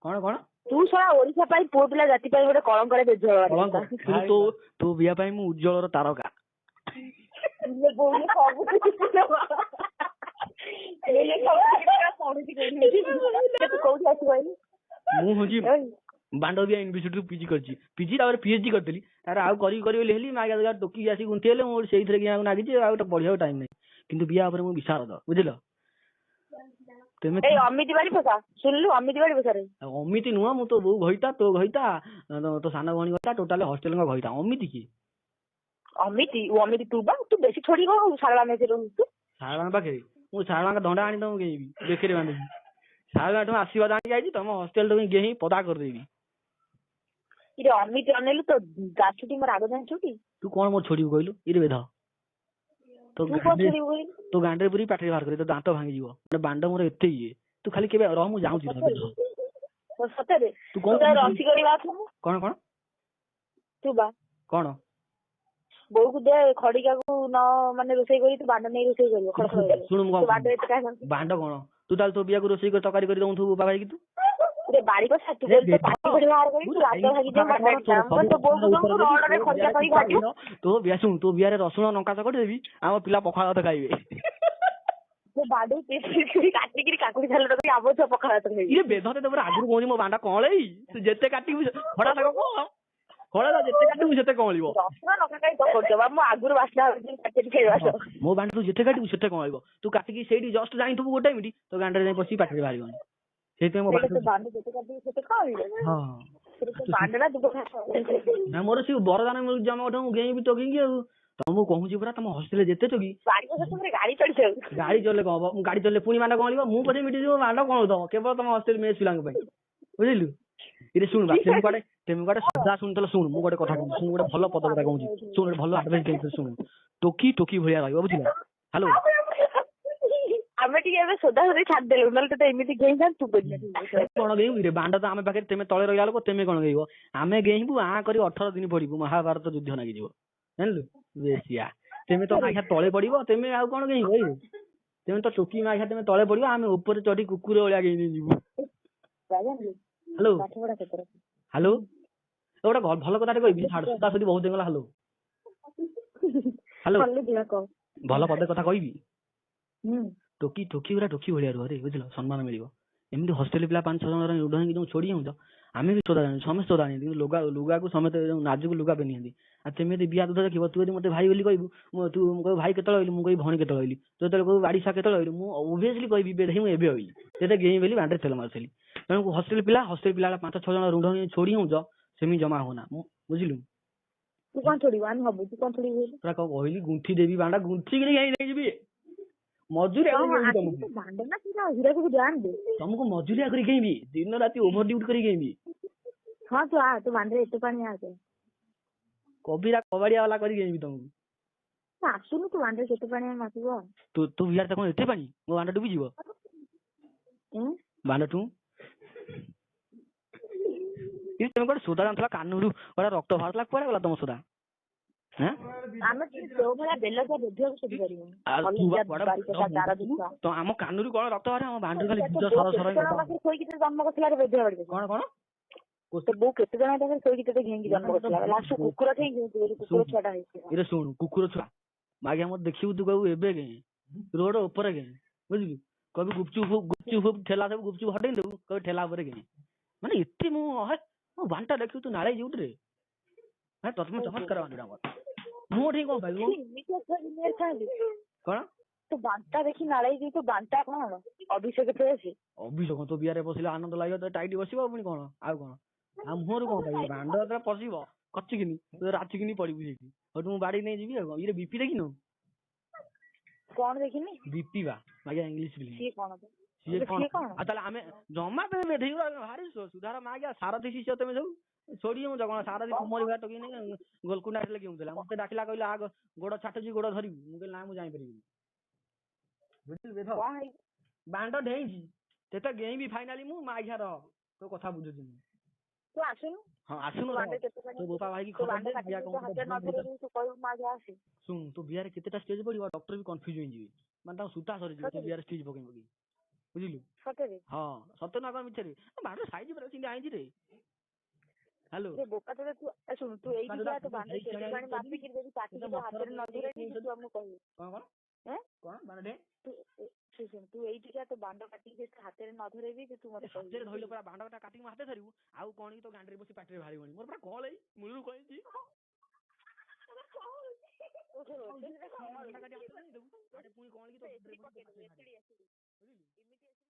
କଣ କଣ ତୁ ଶଳା ଓଡିଶା ପାଇଁ ପୁଅ ପିଲା ଜାତି ପାଇଁ ଗୋଟେ କଳଙ୍କରେ ବେଝ ତୋ ବିଆ ପାଇଁ ମୁଁ ଉଜ୍ଜଳର ତାରକା। ମୁଁ ହଉଛି ବାଣ୍ଡବିଆ ୟୁନିଭର୍ସିଟି ପିଜି କରିଛି, ପିଜି ତାପରେ ପିଏଚଡି କରିଥିଲି, ତାର ଆଉ କରିବି ବୋଲି ହେଲି ମାଗା ଟୋକି ଆସିକି ଗୁନ୍ଥି ହେଲେ ମୁଁ ସେଇଥିରେ କି ନାଗିଛି, ଆଉ ପଢିବାକୁ ଟାଇମ ନାହିଁ। କିନ୍ତୁ ବିଆ ଉପରେ ମୁଁ ବିଶାରଦ, ବୁଝିଲ। ଅମିତି ନୁହଁ, ମୁଁ ତୋ ବୋଉ ଘଇତା, ତୋ ଘଇତା, ତୋ ସାନ ଭଉଣୀ ଘଇତା, ଟୋଟାଲ ହଷ୍ଟେଲ ଘଇତା। ଅମିତି କି ତୁ ବେଶୀ ଥୋଡି ଶାରଳା ପାଖରେ ମୁଁ ଶାରଳାଙ୍କ ଦଣ୍ଡା ଆଣି ତମକୁ ଗେଇବି, ବେକରେ ବାନ୍ଧିବି। ଶାରଳା ଠୁ ଆଶୀର୍ବାଦ ଆଣି ଯାଇଛି, ତମ ହଷ୍ଟେଲ ଠୁ ଗେହି ପଦା କରିଦେବି। ଅମିତି ଅନେଇଲୁ ତ ଗାଛୁଟି ମୋର ଆଗ ଜାଣିଛୁ। ତୁ କଣ ମୋର ଛୋଡିବୁ କହିଲୁ? ଇରେ ବେଧ ତୋ ଗାଣ୍ଡରେ ପୁରୀ ପାଟିରେ ବାହାର କରି ତୋ ଦାନ୍ତ ଭାଙ୍ଗିଯିବ। ବାଣ୍ଡ ମୋର ଏତେ ଇଏ, ତୁ ଖାଲି କେବେ ରହ, ମୁଁ ଯାଉଛି। ତୁ କଣ କଣ ତୁ ବା କଣ ବୋଉକୁ ଦେ ଖଡିକାକୁ ନ ମାନେ ରୋଷେଇ କରି ତୁ ବାଣ୍ଡ ନେଇ ରୋଷେଇ କରିବ। ଶୁଣୁ ବାଣ୍ଡ କଣ, ତୁ ତାହେଲେ ତୋ ବିଆକୁ ରୋଷେଇ କରି ତରକାରୀ କରି ଦଉଥିବୁ ବାବା ହେଇକି। ତୁ ତୋ ବିଆରେ ରସୁଣ ଲଙ୍କା ଚକଟି ଦେବି, ଆମ ପିଲା ପଖାଳ ଭାତ ଖାଇବେ। କାଟିକିରି କାକୁଡି ସାଲଡ କରି ଆମ ଛୁଆ ପଖାଳ ଭାତ ଖାଇବେ। ବେଧରେ ତମର ଆଗରୁ କହୁଛି ମୋ ବାଣ୍ଡା କଅଁଳେଇ, ତୁ ଯେତେ କାଟିବୁ ଖଡା ଶାଗ କଣ ଯେତେ କାଟିବୁ ସେତେ କଅଁଳିବ। ଆଗରୁ ବାସ୍ନା ମୋ ବାଣ୍ଡ ତୁ ଯେତେ କାଟିବୁ ସେତେ କଅଁଳିବ। ତୁ କାଟିକି ସେଇଠି ଜଷ୍ଟ ଜାଣିଥିବୁ ଗୋଟେ ମିନିଟ୍, ତୋ ଗାଣ୍ଡରେ ଯାଇ ପଶିକି ପାଟିରେ ବାହାରିବନି। ସେଇଥିପାଇଁ ମୋର ସେ ବରଦାନ ମିଳୁଛି ଆମ ଗୋଟେ, ମୁଁ ଗେଇବି ଟୋକିକି ଆଉ। ତମକୁ କହୁଛି ପୁରା, ତମ ହଷ୍ଟେଲରେ ଯେତେ ଟୋକି ଗାଡି ଚଢିଲେ କଣ ହବ? ମୁଁ ଗାଡି ଚଢିଲେ ପୁଣି ବାଣ୍ଡ କଣ ମୁଁ ପଛେ ମିଟିଯିବ, ବାଣ୍ଡ କଣ ଦବ କେବଳ ତମ ହଷ୍ଟେଲ ମେସ୍ ପିଲାଙ୍କ ପାଇଁ, ବୁଝିଲୁ। ଇରେ ଶୁଣୁ ତେମେ କୁଆଡେ ସଦା ଶୁଣୁଥିଲ। ଶୁଣୁ ମୁଁ ଗୋଟେ କଥା କହୁଛି, ଶୁଣୁ ଗୋଟେ ଭଲ ପଦ କଥା କହୁଛି, ଶୁଣୁ ଗୋଟେ ଭଲ ଆଡଭାଇସ୍ ଶୁଣୁ। ଟୋକି ଭଳିଆ ରହିବ, ବୁଝିଲ। ହ୍ୟାଲୋ, ଆମେ ଟିକେ ଏବେ ସୋଦା ସୋଦି ଛାଡିଦେଲୁ, ନହେଲେ ତତେ ଏମିତି ଗେଇଥାନ୍ତୁ। କଣ ଗେଇବୁ ରେ? ବାଣ୍ଡ ତ ଆମ ପାଖରେ, ତେମେ ତଳେ ରହିଲା ଲୋକ, ତେମେ କଣ ଗେଇବ? ଆମେ ଗେଇବୁ ଆ କରି 18 ଦିନ ପଡିବୁ, ମହାଭାରତ ଯୁଦ୍ଧ ଲାଗିଯିବ, ଜାଣିଲୁ। ବେଶିଆ ତେମେ ତ ମାଘା ତଳେ ପଡିବ, ତେମେ ଆଉ କଣ ଗେଇବ? ତେମେ ତ ଟୋକି ମାଘା, ତେମେ ତଳେ ପଡିବ, ଆମେ ଉପରେ ଚଢି କୁକୁର ଭଳିଆ ଗେଇ ଯିବୁ। ହ୍ୟାଲୋ ଗୋଟେ ଭଲ କଥାଟେ କହିବି, ସଦା ସଦି ବହୁତ ହେଇଗଲା। ହ୍ୟାଲୋ ଭଲ ପଦେ କଥା କହିବି। ଟୋକି ଗୁରା ଟୋକି ଭଳିଆ ରୁହ ରେ, ବୁଝିଲ, ସମ୍ମାନ ମିଳିବ। ଏମିତି ହଷ୍ଟେଲ ପିଲା 5-6 ଜଣ ଉଡେଇକି ଯୋଉ ଛୋଡି ଯାଉଛ, ଆମେ ବି ସୋଦା ଜାଣିଛୁ, ସମସ୍ତେ ସୋଦା ଜାଣିଛୁ, କିନ୍ତୁ ଲୁଗାକୁ ସମସ୍ତେ ନାଜୁକୁ ଲୁଗା ପିନ୍ଧନ୍ତି। ଆଉ ସେମିତି ବିଆ ଦୁଧ ଦେଖିବ, ତୁ ଯଦି ମତେ ଭାଇ ବୋଲି କହିବୁ, ତୁ କହିବୁ ଭାଇ କେତେବେଳେ ରହିଲୁ, ମୁଁ କହିବି ଭଉଣୀ କେତେବେଳେ ରହିଲି। ତୁ ଯେତେବେଳେ କହିବୁ ବାଡିଶା କେତେବେଳେ ରହିଲୁ, ମୁଁ ଓଭିୟସଲି କହିବି ବେଢେଇ ମୁଁ ଏବେ ରହିଲି, ସେଟା ଗେଇଁ ବୋଲି ବାଣ୍ଡରେ ତେଲ ମାରୁଥିଲି। ତେଣୁ ହଷ୍ଟେଲ ପିଲା 5-6 ଜଣ ରୁଣ୍ଡ ଛୋଡି ଯାଉଛ, ସେମିତି ଜମା ହଉନା, ବୁଝିଲୁ। ତୁ କଣ ଛୋଡିବୁ? ଆମେ ହବୁ, ତୁ କଣ ଛୋଡିବୁ? ପୁରା କଣ କହିଲି, ଗୁଣ୍ଠି ଦେବି ବାଣ୍ଡା, ଗୁଣ୍ଠିକିରି ନେଇଯିବି। ମଜୁରିଆ ତମକୁ ମଜୁରିଆ କରି ଗେଇବି, ଦିନ ରାତି ଓଭର ଡ୍ୟୁଟି କରି ଗେଇବି। ହଁ ତୁ ଆ, ତୁ ବାଣ୍ଡରେ ଏତେ ପାଣି ଆସେ, କବିରା କବାଡିଆ ବାଲା କରି ଗେଇବି ତମକୁ। ଆସୁନୁ ତୁ ବାଣ୍ଡରେ କେତେ ପାଣି ମାସିବ। ତୁ ବିହାର କଣ ଏତେ ପାଣି, ମୋ ବାଣ୍ଡ ଡୁବିଯିବ। ବାଣ୍ଡ ଟୁ ତମେ ଗୋଟେ ସୋଦା ଜାଣିଥିଲା, କାନୁରୁ ଗୋଟେ ରକ୍ତ ବାହାରୁଥିଲା, କୁଆଡେ ଗଲା ତମ ସୋଦା? ଆମ କାନୁରୁ କଣ ରକ୍ତ ବାହାରେ, ଆମ ବାଣ୍ଡରୁ ଖାଲି ଜନ୍ମ କରିଥିଲା। କଣ ବୋଉ କେତେ ଜଣ ପାଖରେ ଶୋଇକି ତତେ ଘେଇକି ଜନ୍ମ କରିଥିଲା, କୁକୁର ଛୁଆଟା ହେଇଛି। ଶୁଣୁ କୁକୁର ଛୁଆ ଆଜ୍ଞା ମତେ ଦେଖିବୁ, ତୁ କହିବୁ ଏବେ ରୋଡ ଉପରେ ବୁଝିଲୁ, କହିବୁ ଗୁପଚୁପ ଠେଲା ସବୁ ଗୁପଚୁପ ହଟେଇ ଦେବୁ, କହିବୁ ଠେଲା ଉପରେ ମାନେ ଏତେ ମୋ ବାଣ୍ଟା ଦେଖିବୁ ତୁ ନାଳେଇ ଯିବୁ ରେ। ତମେ ଚମତ୍କାର ମୁଁ ଠିକ କଣ ପାଇବୁ କଣ ତୁ ବାଣ୍ଟା ଦେଖି ନାଳେଇ ଯିବୁ, ତୁ ବାଣ୍ଟା କଣ ଅଭିଷେକ ଅଭିଷେକ ତୋ ବିଆରେ ବସିଲେ ଆନନ୍ଦ ଲାଗିବ, ତ ଟାଇଟ୍ ବସିବ, ପୁଣି କଣ ଆଉ କଣ, ଆଉ ମୁହଁରୁ କଣ ପାଇବୁ? ବାଣ୍ଡ ଯେତେବେଳେ ପଶିବ କଚିକିନି ରାଚିକିନି ପଡିବୁ ସେଇଠି, ହଉ ମୁଁ ବାଡି ନେଇ ଯିବି। ଆଉ କଣ ଇରେ ବିପି ଦେଖିନୁ? କଣ ଦେଖିନି? ବିପି ବା ଆଜ୍ଞା ଇଂଲିଶ ସିଏ କଣ? ଆଉ ତାହେଲେ ଆମେ ଜମା ଭାରି ସୁଧାର ମା ଆଜ୍ଞା ସାରଥି ଶିଷ୍ୟ ତମେ ସବୁ ଛୋଡି ଯାଉଛ କଣ? ସାରଥି କୁମରି ଭାଇ ଟୋକି ନେଇ ଗୋଲକୁଣ୍ଡା ଆସିଲେ କେଉଁଥିଲା, ମତେ ଡାକିଲା, କହିଲା ଆଗ ଗୋଡ ଛାଟୁଛି, ଗୋଡ ଧରିବୁ। ମୁଁ କହିଲି ନା ମୁଁ ଯାଇପାରିବିନି, ବୁଝିଲୁ। ବାଣ୍ଡ ଡେଇଁଛି ସେଟା ଗେଇଁବି ଫାଇନାଲି ମୁଁ, ମା ଆଜ୍ଞା ରହ ତୋ କଥା ବୁଝୁଛି ମୁଁ। ତୁ ଆସୁନୁ। ହଁ ଆସୁନୁ, ତୋ ବୋପା ଭାଇ କି ଖବର ଦେ। ଶୁଣୁ ତୋ ବିଆରେ କେତେଟା ଷ୍ଟେଜ ପଡିବ, ଡକ୍ଟର ବି କନଫ୍ୟୁଜ ହେଇଯିବେ, ମାନେ ତାଙ୍କ ସୂତା ସରିଯିବ ତୋ ବିଆରେ ଷ୍ଟେଜ ପକେଇ। ବୁଝିଲୁ ସତରେ ହଁ ସତ ନା କଣ ମିଛରେ ବାଣ୍ଡ ସାଇଜ ପୁରା ସେମିତି ଆଇଛି ରେ ହ୍ୟାଲୋ ବୋକା ତୋତେ ତୁ ଶୁଣୁ ତୁ ଏଇଠି ଯା ତୁ ବାଣ୍ଡ କେତେ ପାଣି ମାପିକିରି ଯଦି କାଟିକି ତୋ ହାତରେ ନ ଧରେଇବି ତୁ ଆମକୁ କହିବୁ କଣ ବାଣ୍ଡ ଶୁଣ ତୁ ଏଇଠି ଯା ତୋ ବାଣ୍ଡ କାଟିକି ହାତରେ ନ ଧରେଇବି ତୁ ମତେ ହାତରେ ଧରିଲେ ପୁରା ବାଣ୍ଡଟା କାଟିକି ହାତରେ ଧରିବୁ ଆଉ କଣ କି ତୋ ଗାଣ୍ଡରେ ବସି ପାଟିରେ ବାହାରିବଣି ମୋର ପୁରା କଲ ଏଇ ମୂଳରୁ କହିଛି ପୁଣି କଣ କି ତୋ ବୁଝିଲୁ